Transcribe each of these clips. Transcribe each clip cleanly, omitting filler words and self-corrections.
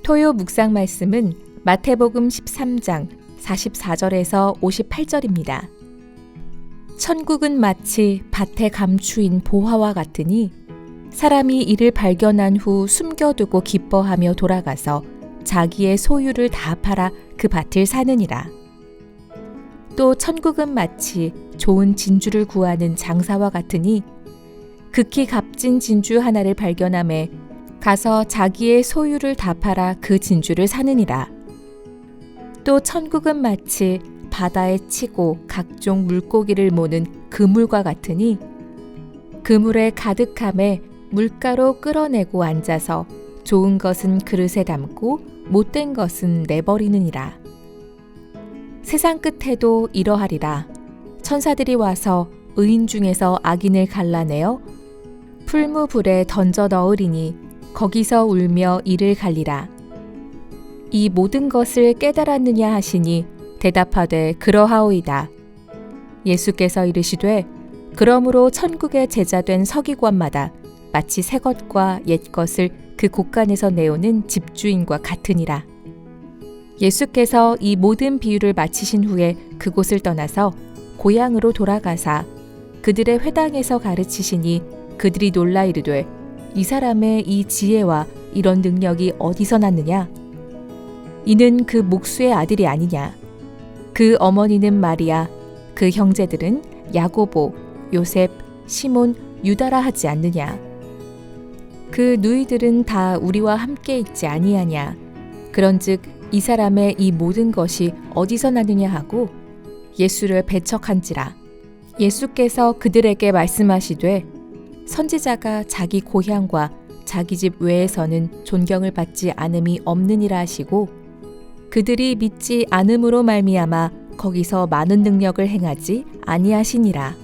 토요 묵상 말씀은 마태복음 13장 44절에서 58절입니다. 천국은 마치 밭에 감추인 보화와 같으니 사람이 이를 발견한 후 숨겨두고 기뻐하며 돌아가서 자기의 소유를 다 팔아 그 밭을 사느니라. 또 천국은 마치 좋은 진주를 구하는 장사와 같으니 극히 값진 진주 하나를 발견함에 가서 자기의 소유를 다 팔아 그 진주를 사느니라. 또 천국은 마치 바다에 치고 각종 물고기를 모는 그물과 같으니 그물에 가득함에 물가로 끌어내고 앉아서 좋은 것은 그릇에 담고 못된 것은 내버리느니라. 세상 끝에도 이러하리라. 천사들이 와서 의인 중에서 악인을 갈라내어 풀무불에 던져 넣으리니 거기서 울며 이를 갈리라. 이 모든 것을 깨달았느냐 하시니 대답하되 그러하오이다. 예수께서 이르시되 그러므로 천국의 제자된 서기관마다 마치 새 것과 옛 것을 그 곳간에서 내오는 집주인과 같으니라. 예수께서 이 모든 비유를 마치신 후에 그곳을 떠나서 고향으로 돌아가사 그들의 회당에서 가르치시니 그들이 놀라 이르되 이 사람의 이 지혜와 이런 능력이 어디서 났느냐? 이는 그 목수의 아들이 아니냐? 그 어머니는 마리아, 그 형제들은 야고보, 요셉, 시몬, 유다라 하지 않느냐? 그 누이들은 다 우리와 함께 있지 아니하냐? 그런즉 이 사람의 이 모든 것이 어디서 났느냐 하고 예수를 배척한지라. 예수께서 그들에게 말씀하시되 선지자가 자기 고향과 자기 집 외에서는 존경을 받지 않음이 없느니라 하시고 그들이 믿지 않음으로 말미암아 거기서 많은 능력을 행하지 아니하시니라.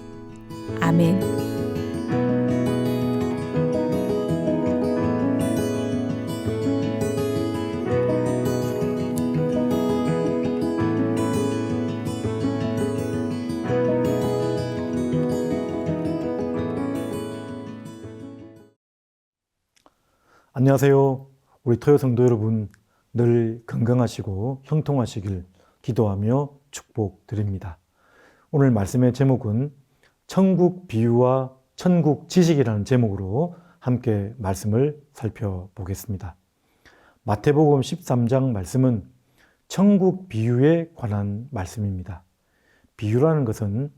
아멘. 안녕하세요. 우리 토요 성도 여러분, 늘 건강하시고 형통하시길 기도하며 축복드립니다. 오늘 말씀의 제목은 천국 비유와 천국 지식이라는 제목으로 함께 말씀을 살펴보겠습니다. 마태복음 13장 말씀은 천국 비유에 관한 말씀입니다. 비유라는 것은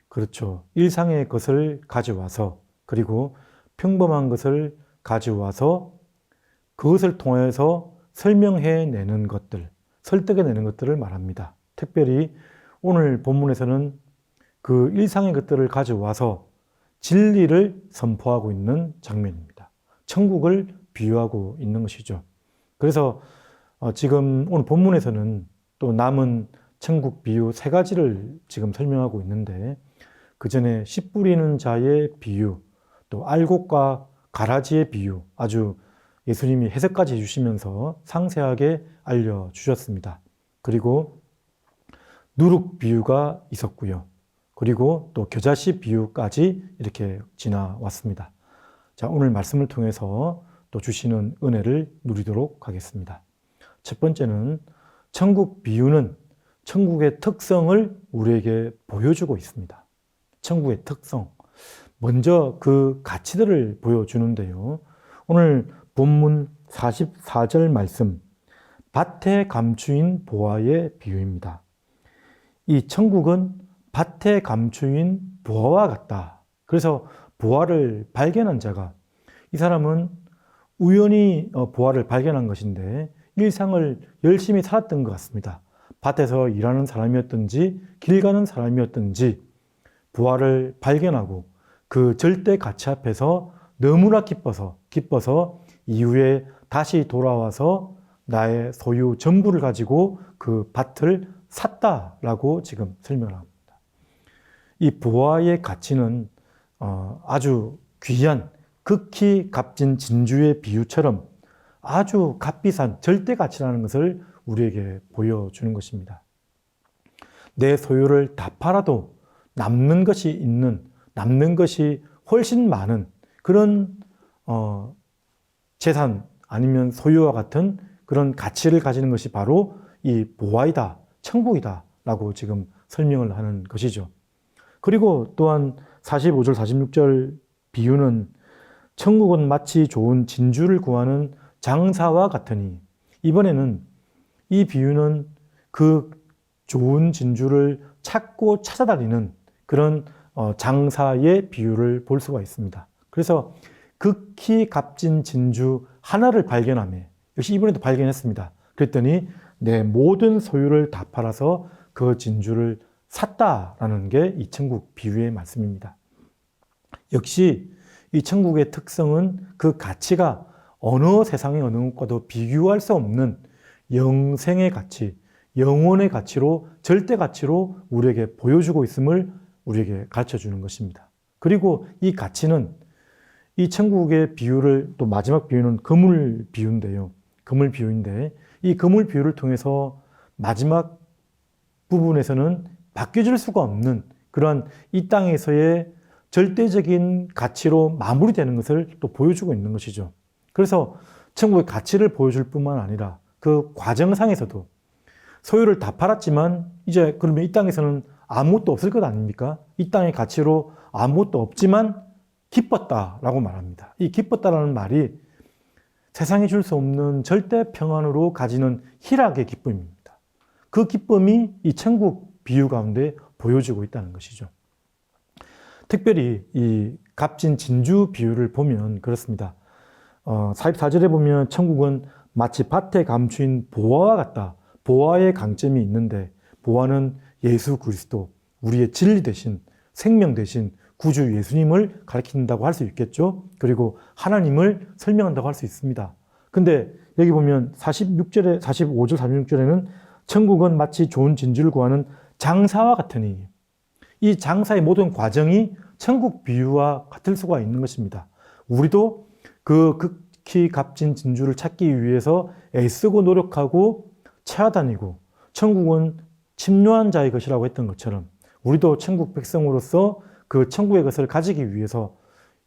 그렇죠. 일상의 것을 가져와서 그리고 평범한 것을 가져와서 그것을 통해서 설명해내는 것들, 설득해내는 것들을 말합니다. 특별히 오늘 본문에서는 그 일상의 것들을 가져와서 진리를 선포하고 있는 장면입니다. 천국을 비유하고 있는 것이죠. 그래서 지금 오늘 본문에서는 또 남은 천국 비유 3가지를 지금 설명하고 있는데 그 전에 씨 뿌리는 자의 비유, 또 알곡과 가라지의 비유, 아주 예수님이 해석까지 해주시면서 상세하게 알려주셨습니다. 그리고 누룩 비유가 있었고요. 그리고 또 겨자씨 비유까지 이렇게 지나왔습니다. 자, 오늘 말씀을 통해서 또 주시는 은혜를 누리도록 하겠습니다. 첫 번째는 천국 비유는 천국의 특성을 우리에게 보여주고 있습니다. 천국의 특성. 먼저 그 가치들을 보여주는데요. 오늘 본문 44절 말씀, 밭에 감추인 보화의 비유입니다. 이 천국은 밭에 감추인 보화와 같다. 그래서 보화를 발견한 자가, 이 사람은 우연히 보화를 발견한 것인데 일상을 열심히 살았던 것 같습니다. 밭에서 일하는 사람이었든지 길 가는 사람이었든지 보화를 발견하고 그 절대 가치 앞에서 너무나 기뻐서 이후에 다시 돌아와서 나의 소유 전부를 가지고 그 밭을 샀다라고 지금 설명합니다. 이 보화의 가치는 아주 귀한 극히 값진 진주의 비유처럼 아주 값비싼 절대 가치라는 것을 우리에게 보여주는 것입니다. 내 소유를 다 팔아도 남는 것이 훨씬 많은 그런 재산 아니면 소유와 같은 그런 가치를 가지는 것이 바로 이 보아이다, 천국이다 라고 지금 설명을 하는 것이죠. 그리고 또한 45절, 46절 비유는 천국은 마치 좋은 진주를 구하는 장사와 같으니, 이번에는 이 비유는 그 좋은 진주를 찾고 찾아다니는 그런 장사의 비유를 볼 수가 있습니다. 그래서 극히 값진 진주 하나를 발견하며, 역시 이번에도 발견했습니다. 그랬더니 내 모든 소유를 다 팔아서 그 진주를 샀다라는 게 이 천국 비유의 말씀입니다. 역시 이 천국의 특성은 그 가치가 어느 세상의 어느 것과도 비교할 수 없는 영생의 가치, 영혼의 가치로, 절대 가치로 우리에게 보여주고 있음을 우리에게 가르쳐 주는 것입니다. 그리고 이 가치는 이 천국의 비유를, 또 마지막 비유는 그물 비유인데요. 그물 비유인데, 이 그물 비유를 통해서 마지막 부분에서는 바뀌어질 수가 없는 그런 이 땅에서의 절대적인 가치로 마무리되는 것을 또 보여주고 있는 것이죠. 그래서 천국의 가치를 보여줄 뿐만 아니라 그 과정상에서도 소유를 다 팔았지만 이제 그러면 이 땅에서는 아무것도 없을 것 아닙니까? 이 땅의 가치로 아무것도 없지만 기뻤다라고 말합니다. 이 기뻤다라는 말이 세상이 줄 수 없는 절대 평안으로 가지는 희락의 기쁨입니다. 그 기쁨이 이 천국 비유 가운데 보여지고 있다는 것이죠. 특별히 이 값진 진주 비유를 보면 그렇습니다. 44절에 보면 천국은 마치 밭에 감추인 보화와 같다. 보화의 강점이 있는데, 보화는 예수 그리스도, 우리의 진리 대신, 생명 대신 구주 예수님을 가리킨다고 할 수 있겠죠. 그리고 하나님을 설명한다고 할 수 있습니다. 근데 여기 보면 45절, 46절에는 천국은 마치 좋은 진주를 구하는 장사와 같으니, 이 장사의 모든 과정이 천국 비유와 같을 수가 있는 것입니다. 우리도 그 극히 값진 진주를 찾기 위해서 애쓰고 노력하고 찾아다니고, 천국은 침노한 자의 것이라고 했던 것처럼 우리도 천국 백성으로서 그 천국의 것을 가지기 위해서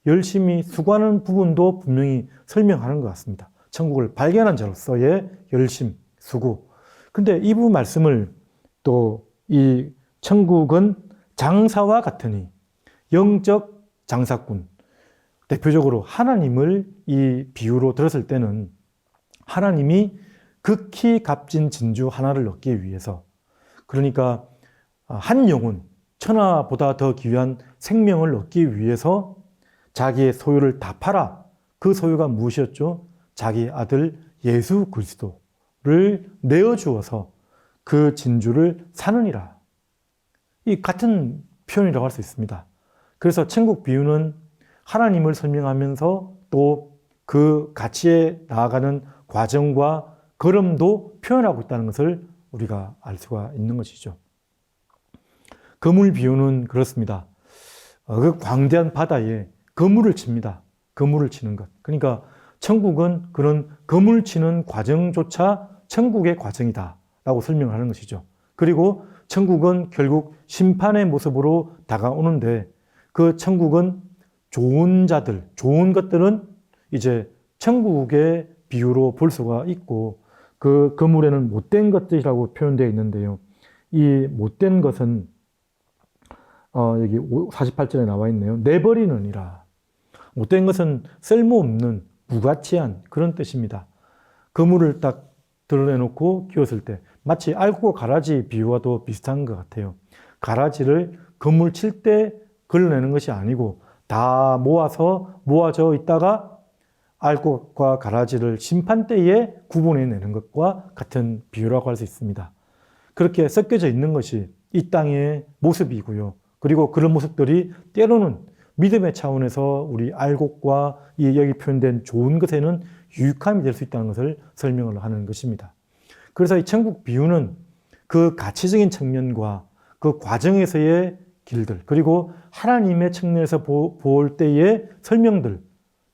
열심히 수고하는 부분도 분명히 설명하는 것 같습니다. 천국을 발견한 자로서의 열심, 수고. 근데 이 부분 말씀을 또 이 천국은 장사와 같으니, 영적 장사꾼, 대표적으로 하나님을 이 비유로 들었을 때는 하나님이 극히 값진 진주 하나를 얻기 위해서, 그러니까 한 영혼, 천하보다 더 귀한 생명을 얻기 위해서 자기의 소유를 다 팔아. 그 소유가 무엇이었죠? 자기 아들 예수 그리스도를 내어주어서 그 진주를 사느니라. 이 같은 표현이라고 할 수 있습니다. 그래서 천국 비유는 하나님을 설명하면서 또 그 가치에 나아가는 과정과 걸음도 표현하고 있다는 것을 우리가 알 수가 있는 것이죠. 그물 비유는 그렇습니다. 그 광대한 바다에 그물을 칩니다. 그물을 치는 것. 그러니까 천국은 그런 그물 치는 과정조차 천국의 과정이다 라고 설명하는 것이죠. 그리고 천국은 결국 심판의 모습으로 다가오는데, 그 천국은 좋은 자들, 좋은 것들은 이제 천국의 비유로 볼 수가 있고, 그 그물에는 못된 것들이라고 표현되어 있는데요. 이 못된 것은 여기 48절에 나와 있네요. 내버리느니라. 못된 것은 쓸모없는, 무가치한 그런 뜻입니다. 그물을 딱 드러내놓고 끼웠을 때 마치 알곡과 가라지 비유와도 비슷한 것 같아요. 가라지를 그물 칠 때 걸러내는 것이 아니고 다 모아져 있다가 알곡과 가라지를 심판 때에 구분해내는 것과 같은 비유라고 할 수 있습니다. 그렇게 섞여져 있는 것이 이 땅의 모습이고요. 그리고 그런 모습들이 때로는 믿음의 차원에서 우리 알곡과 이 여기 표현된 좋은 것에는 유익함이 될 수 있다는 것을 설명을 하는 것입니다. 그래서 이 천국 비유는 그 가치적인 측면과 그 과정에서의 길들, 그리고 하나님의 측면에서 볼 때의 설명들,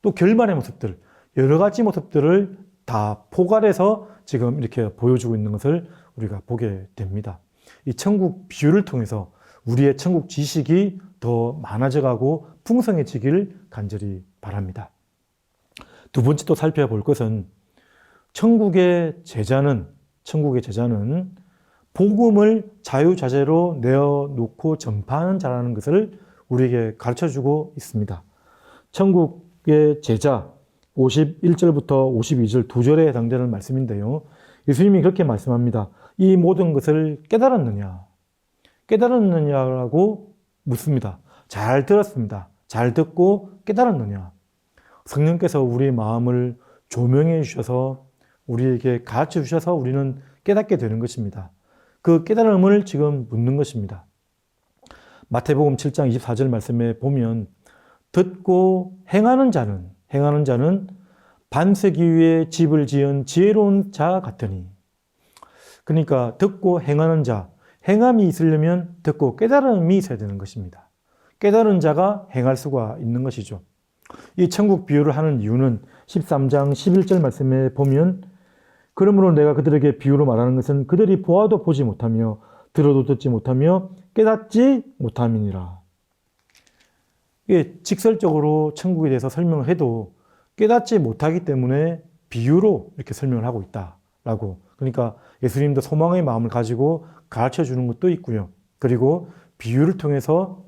또 결말의 모습들, 여러 가지 모습들을 다 포괄해서 지금 이렇게 보여주고 있는 것을 우리가 보게 됩니다. 이 천국 비유를 통해서 우리의 천국 지식이 더 많아져가고 풍성해지길 간절히 바랍니다. 두 번째 또 살펴볼 것은 천국의 제자는 복음을 자유자재로 내어놓고 전파하는 자라는 것을 우리에게 가르쳐주고 있습니다. 천국의 제자 51절부터 52절 두 절에 해당되는 말씀인데요. 예수님이 그렇게 말씀합니다. 이 모든 것을 깨달았느냐? 깨달았느냐라고 묻습니다. 잘 들었습니다. 잘 듣고 깨달았느냐? 성령께서 우리 마음을 조명해 주셔서 우리에게 가르쳐 주셔서 우리는 깨닫게 되는 것입니다. 그 깨달음을 지금 묻는 것입니다. 마태복음 7장 24절 말씀에 보면 듣고 행하는 자는 반석 위에 집을 지은 지혜로운 자 같으니. 그러니까 듣고 행하는 자, 행함이 있으려면 듣고 깨달음이 있어야 되는 것입니다. 깨달은 자가 행할 수가 있는 것이죠. 이 천국 비유를 하는 이유는 13장 11절 말씀에 보면 그러므로 내가 그들에게 비유로 말하는 것은 그들이 보아도 보지 못하며 들어도 듣지 못하며 깨닫지 못함이니라. 이게 직설적으로 천국에 대해서 설명을 해도 깨닫지 못하기 때문에 비유로 이렇게 설명을 하고 있다라고. 그러니까 예수님도 소망의 마음을 가지고 가르쳐 주는 것도 있고요. 그리고 비유를 통해서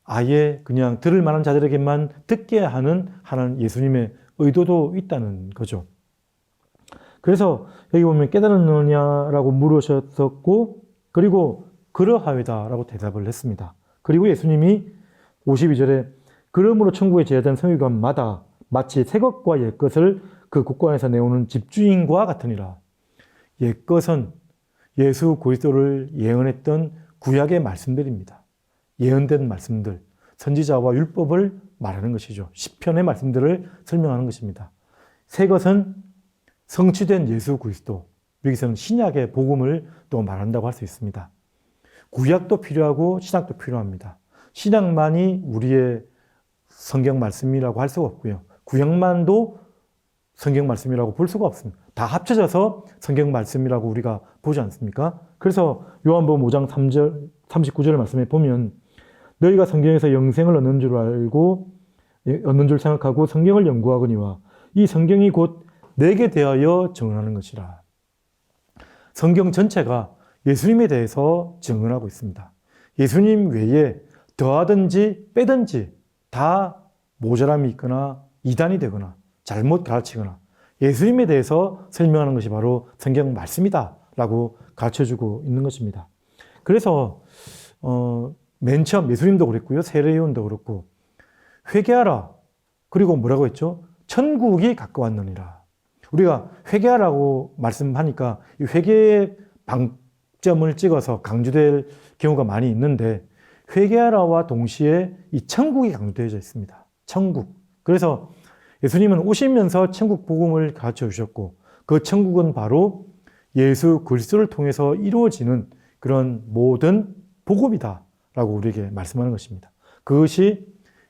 아예 그냥 들을 만한 자들에게만 듣게 하는 예수님의 의도도 있다는 거죠. 그래서 여기 보면 깨달았느냐라고 물으셨었고, 그리고 그러하이다라고 대답을 했습니다. 그리고 예수님이 52절에 그러므로 천국에 제자된 서기관마다 마치 새 것과 옛 것을 그 국관에서 내오는 집주인과 같으니라. 옛 것은 예수 그리스도를 예언했던 구약의 말씀들입니다. 예언된 말씀들, 선지자와 율법을 말하는 것이죠. 시편의 말씀들을 설명하는 것입니다. 새 것은 성취된 예수 그리스도, 여기서는 신약의 복음을 또 말한다고 할 수 있습니다. 구약도 필요하고 신약도 필요합니다. 신약만이 우리의 성경 말씀이라고 할 수가 없고요. 구약만도 성경 말씀이라고 볼 수가 없습니다. 다 합쳐져서 성경 말씀이라고 우리가 보지 않습니까? 그래서 요한복음 5장 3절, 39절 말씀에 보면 너희가 성경에서 영생을 얻는 줄 생각하고 성경을 연구하거니와 이 성경이 곧 내게 대하여 증언하는 것이라. 성경 전체가 예수님에 대해서 증언하고 있습니다. 예수님 외에 더하든지 빼든지 다 모자람이 있거나 이단이 되거나 잘못 가르치거나 예수님에 대해서 설명하는 것이 바로 성경 말씀이다 라고 가르쳐주고 있는 것입니다. 그래서 맨 처음 예수님도 그랬고요. 세례요한도 그렇고 회개하라. 그리고 뭐라고 했죠? 천국이 가까웠느니라. 우리가 회개하라고 말씀하니까 이 회개의 방점을 찍어서 강조될 경우가 많이 있는데 회개하라와 동시에 이 천국이 강조되어져 있습니다. 천국. 그래서 예수님은 오시면서 천국 복음을 가르쳐 주셨고 그 천국은 바로 예수 그리스도를 통해서 이루어지는 그런 모든 복음이다 라고 우리에게 말씀하는 것입니다. 그것이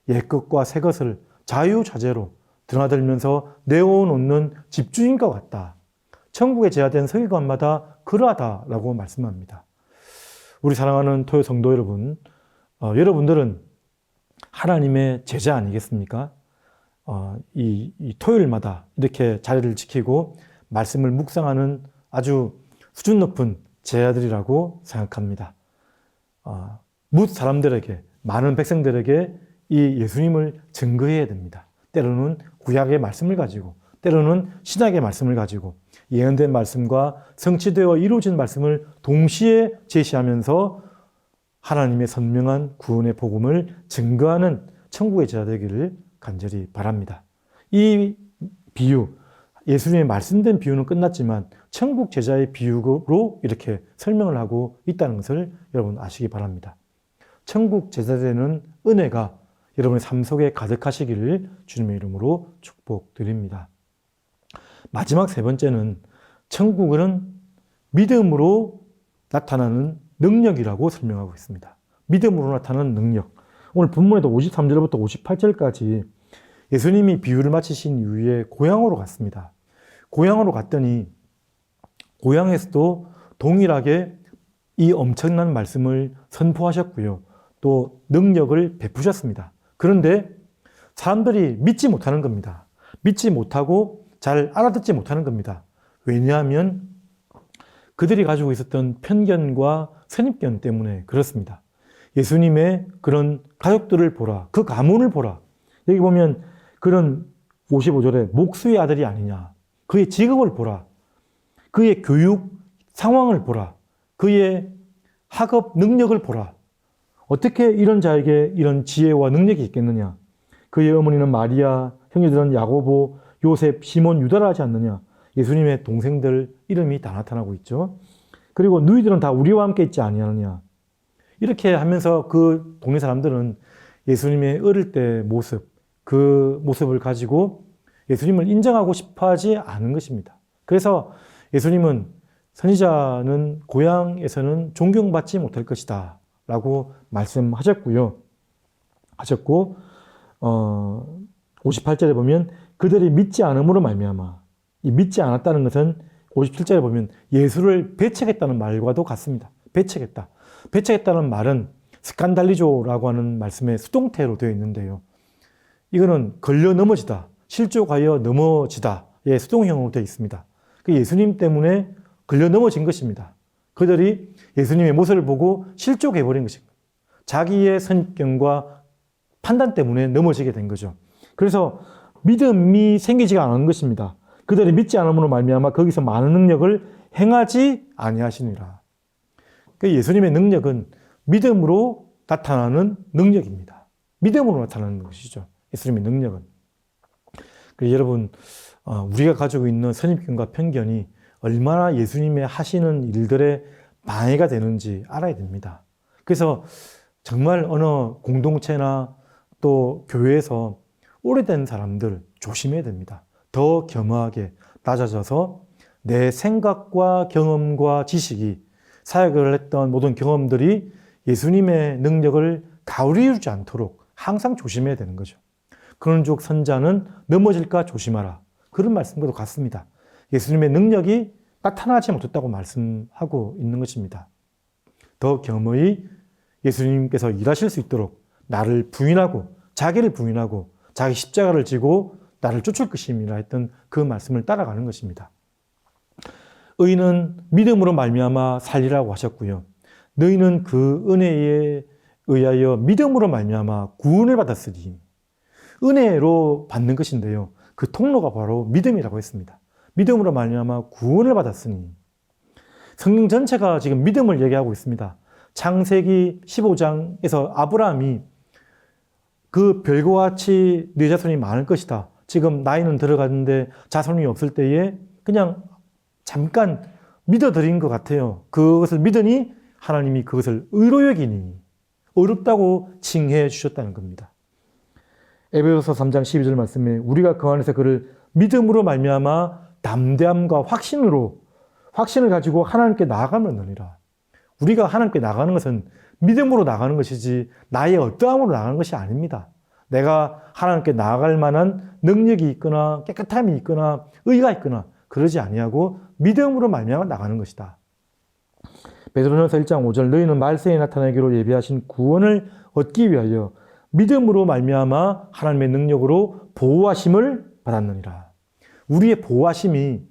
옛것과 새것을 자유자재로 드나들면서 내어놓는 집주인과 같다. 천국에 제하된 서기관마다 그러하다라고 말씀합니다. 우리 사랑하는 토요 성도 여러분, 여러분들은 하나님의 제자 아니겠습니까? 이 토요일마다 이렇게 자리를 지키고 말씀을 묵상하는 아주 수준 높은 제자들이라고 생각합니다. 뭇 사람들에게, 많은 백성들에게 이 예수님을 증거해야 됩니다. 때로는 구약의 말씀을 가지고, 때로는 신약의 말씀을 가지고 예언된 말씀과 성취되어 이루어진 말씀을 동시에 제시하면서 하나님의 선명한 구원의 복음을 증거하는 천국의 제자 되기를 간절히 바랍니다. 이 비유, 예수님의 말씀된 비유는 끝났지만 천국 제자의 비유로 이렇게 설명을 하고 있다는 것을 여러분 아시기 바랍니다. 천국 제자 되는 은혜가 여러분의 삶 속에 가득하시기를 주님의 이름으로 축복드립니다. 마지막 세 번째는 천국은 믿음으로 나타나는 능력이라고 설명하고 있습니다. 믿음으로 나타나는 능력. 오늘 본문에도 53절부터 58절까지 예수님이 비유를 마치신 이후에 고향으로 갔습니다. 고향으로 갔더니 고향에서도 동일하게 이 엄청난 말씀을 선포하셨고요. 또 능력을 베푸셨습니다. 그런데 사람들이 믿지 못하는 겁니다. 믿지 못하고 잘 알아듣지 못하는 겁니다. 왜냐하면 그들이 가지고 있었던 편견과 선입견 때문에 그렇습니다. 예수님의 그런 가족들을 보라. 그 가문을 보라. 여기 보면 그런 55절에 목수의 아들이 아니냐. 그의 직업을 보라. 그의 교육 상황을 보라. 그의 학업 능력을 보라. 어떻게 이런 자에게 이런 지혜와 능력이 있겠느냐. 그의 어머니는 마리아, 형제들은 야고보, 요셉, 시몬, 유다라 하지 않느냐. 예수님의 동생들 이름이 다 나타나고 있죠. 그리고 너희들은 다 우리와 함께 있지 아니하느냐. 이렇게 하면서 그 동네 사람들은 예수님의 어릴 때 모습, 그 모습을 가지고 예수님을 인정하고 싶어 하지 않은 것입니다. 그래서 예수님은 선지자는 고향에서는 존경받지 못할 것이다 라고 말씀하셨고요. 하셨고 58절에 보면 그들이 믿지 않음으로 말미암아, 이 믿지 않았다는 것은 57절에 보면 예수를 배척했다는 말과도 같습니다. 배척했다. 배척했다는 말은 스칸달리조라고 하는 말씀의 수동태로 되어 있는데요. 이거는 걸려 넘어지다, 실족하여 넘어지다의 수동형으로 되어 있습니다. 그 예수님 때문에 걸려 넘어진 것입니다. 그들이 예수님의 모습을 보고 실족해버린 것입니다. 자기의 선입견과 판단 때문에 넘어지게 된 거죠. 그래서 믿음이 생기지가 않은 것입니다. 그들이 믿지 않음으로 말미암아 거기서 많은 능력을 행하지 아니하시니라. 그 예수님의 능력은 믿음으로 나타나는 능력입니다. 믿음으로 나타나는 것이죠. 예수님의 능력은. 그래서 여러분, 우리가 가지고 있는 선입견과 편견이 얼마나 예수님의 하시는 일들에 방해가 되는지 알아야 됩니다. 그래서 정말 어느 공동체나 또 교회에서 오래된 사람들 조심해야 됩니다. 더 겸허하게 낮아져서 내 생각과 경험과 지식이 사역을 했던 모든 경험들이 예수님의 능력을 가오리우지 않도록 항상 조심해야 되는 거죠. 그런 쪽 선자는 넘어질까 조심하라. 그런 말씀과도 같습니다. 예수님의 능력이 나타나지 못했다고 말씀하고 있는 것입니다. 더 겸허히 예수님께서 일하실 수 있도록 나를 부인하고 자기를 부인하고 자기 십자가를 지고 나를 쫓을 것임이라 했던 그 말씀을 따라가는 것입니다. 의인은 믿음으로 말미암아 살리라고 하셨고요. 너희는 그 은혜에 의하여 믿음으로 말미암아 구원을 받았으니, 은혜로 받는 것인데요. 그 통로가 바로 믿음이라고 했습니다. 믿음으로 말미암아 구원을 받았으니. 성경 전체가 지금 믿음을 얘기하고 있습니다. 창세기 15장에서 아브라함이 그 별과 같이 네 자손이 많을 것이다. 지금 나이는 들어갔는데 자손이 없을 때에 그냥 잠깐 믿어드린 것 같아요. 그것을 믿으니 하나님이 그것을 의로 여기니 어렵다고 칭해 주셨다는 겁니다. 에베소서 3장 12절 말씀에 우리가 그 안에서 그를 믿음으로 말미암아 담대함과 확신을 가지고 하나님께 나아가면 되니라. 우리가 하나님께 나가는 것은 믿음으로 나가는 것이지 나의 어떠함으로 나가는 것이 아닙니다. 내가 하나님께 나아갈 만한 능력이 있거나 깨끗함이 있거나 의가 있거나 그러지 아니하고 믿음으로 말미암아 나가는 것이다. 베드로전서 1장 5절 너희는 말세에 나타나기로 예비하신 구원을 얻기 위하여 믿음으로 말미암아 하나님의 능력으로 보호하심을 받았느니라. 우리의 보호하심이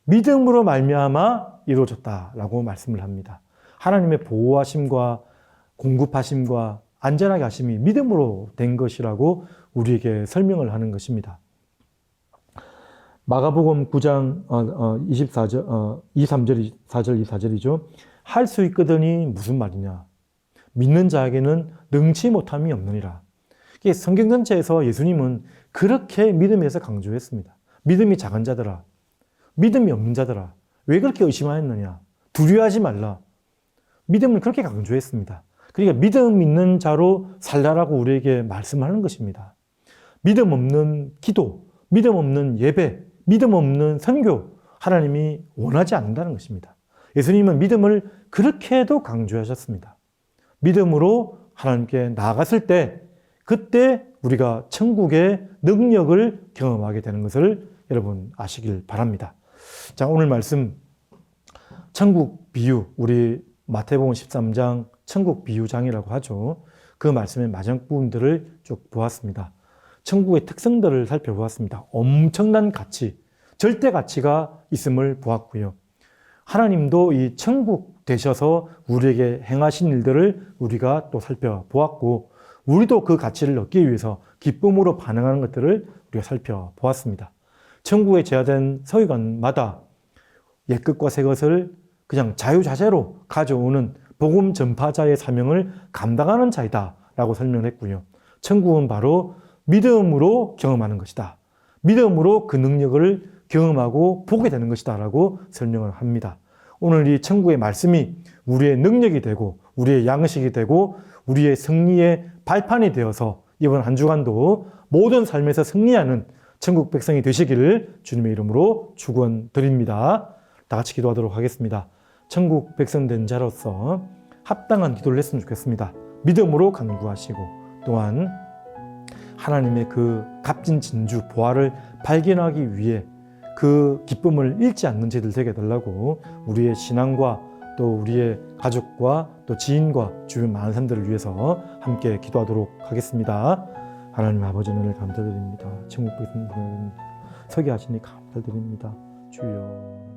믿음으로 말미암아 이루어졌다라고 말씀을 합니다. 하나님의 보호하심과 공급하심과 안전하게 하심이 믿음으로 된 것이라고 우리에게 설명을 하는 것입니다. 마가복음 9장 24절, 24절이죠. 할 수 있거든이 무슨 말이냐. 믿는 자에게는 능치 못함이 없느니라. 성경 전체에서 예수님은 그렇게 믿음에서 강조했습니다. 믿음이 작은 자들아, 믿음이 없는 자들아, 왜 그렇게 의심하였느냐. 두려워하지 말라. 믿음을 그렇게 강조했습니다. 그러니까 믿음 있는 자로 살라라고 우리에게 말씀하는 것입니다. 믿음 없는 기도, 믿음 없는 예배, 믿음 없는 선교, 하나님이 원하지 않는다는 것입니다. 예수님은 믿음을 그렇게도 강조하셨습니다. 믿음으로 하나님께 나아갔을 때, 그때 우리가 천국의 능력을 경험하게 되는 것을 여러분 아시길 바랍니다. 자, 오늘 말씀, 천국 비유, 우리 마태복음 13장 천국 비유장이라고 하죠. 그 말씀의 마지막 부분들을 쭉 보았습니다. 천국의 특성들을 살펴보았습니다. 엄청난 가치, 절대 가치가 있음을 보았고요. 하나님도 이 천국 되셔서 우리에게 행하신 일들을 우리가 또 살펴보았고, 우리도 그 가치를 얻기 위해서 기쁨으로 반응하는 것들을 우리가 살펴보았습니다. 천국에 제한된 서기관마다 옛것과 새것을 그냥 자유자재로 가져오는 복음 전파자의 사명을 감당하는 자이다 라고 설명을 했고요. 천국은 바로 믿음으로 경험하는 것이다. 믿음으로 그 능력을 경험하고 보게 되는 것이다 라고 설명을 합니다. 오늘 이 천국의 말씀이 우리의 능력이 되고 우리의 양식이 되고 우리의 승리의 발판이 되어서 이번 한 주간도 모든 삶에서 승리하는 천국 백성이 되시기를 주님의 이름으로 축원드립니다. 다 같이 기도하도록 하겠습니다. 천국 백성 된 자로서 합당한 기도를 했으면 좋겠습니다. 믿음으로 간구하시고 또한 하나님의 그 값진 진주 보화를 발견하기 위해 그 기쁨을 잃지 않는 저희들 되게 해달라고 우리의 신앙과 또 우리의 가족과 또 지인과 주변 많은 사람들을 위해서 함께 기도하도록 하겠습니다. 하나님 아버지 은혜를 감사드립니다. 천국 백성들 서게 하시니 감사드립니다. 주여.